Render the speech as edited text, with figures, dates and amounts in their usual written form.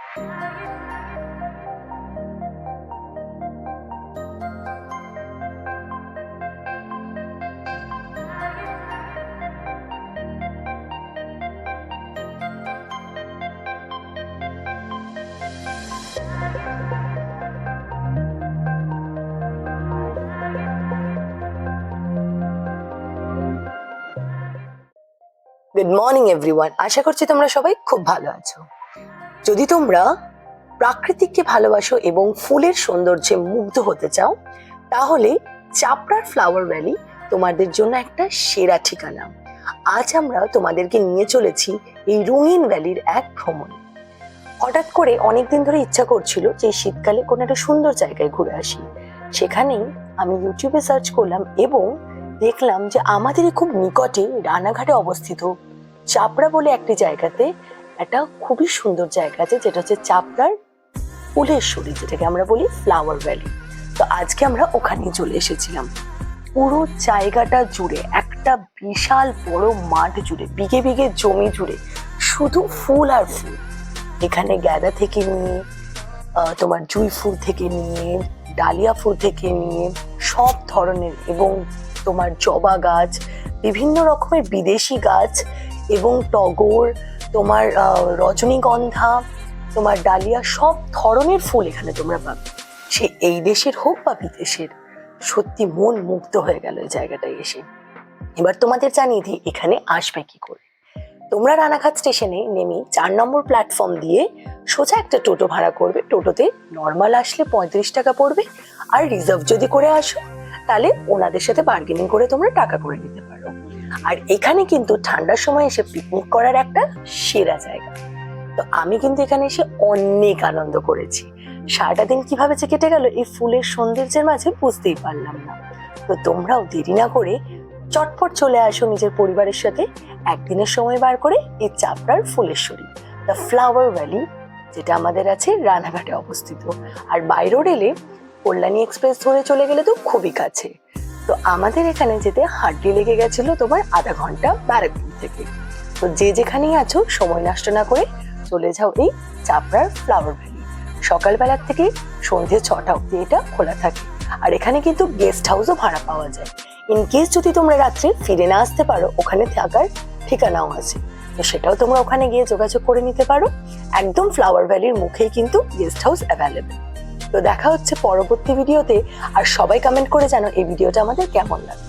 Good morning everyone, আশা করছি তোমরা সবাই খুব ভালো আছো। যদি তোমরা প্রাকৃতিককে ভালোবাসো এবং ফুলের সৌন্দর্যে মুগ্ধ হতে চাও, তাহলে চাপড়ার ফ্লাওয়ার ভ্যালি তোমাদের জন্য একটা সেরা ঠিকানা। আজ আমরা তোমাদেরকে নিয়ে চলেছি এই রঙিন ভ্যালির এক ভ্রমণ। হঠাৎ করে অনেকদিন ধরে ইচ্ছা করছিল যে শীতকালে কোনো একটা সুন্দর জায়গায় ঘুরে আসি। সেখানেই আমি ইউটিউবে সার্চ করলাম এবং দেখলাম যে আমাদেরই খুব নিকটে রানাঘাটে অবস্থিত চাপড়া বলে একটি জায়গাতে একটা খুবই সুন্দর জায়গা আছে, যেটা হচ্ছে চাপড়ার ফুলেশ্বরী, যেটাকে আমরা বলি ফ্লাওয়ার ভ্যালি। তো আজকে আমরা ওখানেই চলে এসেছিলাম। পুরো জায়গাটা জুড়ে একটা বিশাল বড় মাঠ জুড়ে, বিঘে বিঘে জমি জুড়ে শুধু ফুল আর ফুল। এখানে গাঁদা থেকে নিয়ে তোমার জুঁই ফুল থেকে নিয়ে ডালিয়া ফুল থেকে নিয়ে সব ধরনের, এবং তোমার জবা গাছ, বিভিন্ন রকমের বিদেশি গাছ এবং টগর, তোমার রজনীগন্ধা, তোমার ডালিয়া, সব ধরনের ফুল এখানে তোমরা পাবে। সে এই দেশের হোক বা বিদেশের, সত্যি মন মুগ্ধ হয়ে গেল এই জায়গাটায় এসে। এবার তোমাদের জানিয়ে দিই এখানে আসবে কি করে। তোমরা রানাঘাট স্টেশনে নেমে 4 নম্বর প্ল্যাটফর্ম দিয়ে সোজা একটা টোটো ভাড়া করবে। টোটোতে নর্মাল আসলে 35 টাকা পড়বে, আর রিজার্ভ যদি করে আসো তাহলে ওনাদের সাথে বার্গেনিং করে তোমরা টাকা করে নিতে পারো। আর এখানে কিন্তু ঠান্ডার সময় এসে পিকনিক করার একটা সেরা জায়গা। তো আমি কিন্তু এখানে এসে অনেক আনন্দ করেছি। সারাটা দিন কিভাবে যে কেটে গেল এই ফুলের সৌন্দর্যের মাঝে বুঝতেই পারলাম না। তো তোমরাও দেরি না করে চটপট চলে আসো নিজের পরিবারের সাথে একদিনের সময় বার করে এই চাপড়ার ফুলেশ্বরী, দ্য ফ্লাওয়ার ভ্যালি, যেটা আমাদের আছে রানাঘাটে অবস্থিত। আর বাই রোড এলে কল্যাণী এক্সপ্রেস ধরে চলে গেলে তো খুবই কাছে। তো আমাদের এখানে যেতে হার্ডলি লেগে গেছিল তোমার আধা ঘন্টা ব্যারাকপুর থেকে। তো যে যেখানেই আছো সময় নষ্ট না করে চলে যাও এই চাপড়ার ফ্লাওয়ার ভ্যালি। সকালবেলার থেকে সন্ধ্যে 6টা অবধি এটা খোলা থাকে। আর এখানে কিন্তু গেস্ট হাউসও ভাড়া পাওয়া যায়। ইন কেস যদি তোমরা রাত্রে ফিরে না আসতে পারো, ওখানে থাকার ঠিকানাও আছে, তো সেটাও তোমরা ওখানে গিয়ে যোগাযোগ করে নিতে পারো। একদম ফ্লাওয়ার ভ্যালির মুখেই কিন্তু গেস্ট হাউস অ্যাভেলেবেল। তো দেখা হচ্ছে পরবর্তী ভিডিওতে। আর সবাই কমেন্ট করে জানো এই ভিডিওটা আমাদের কেমন লাগে।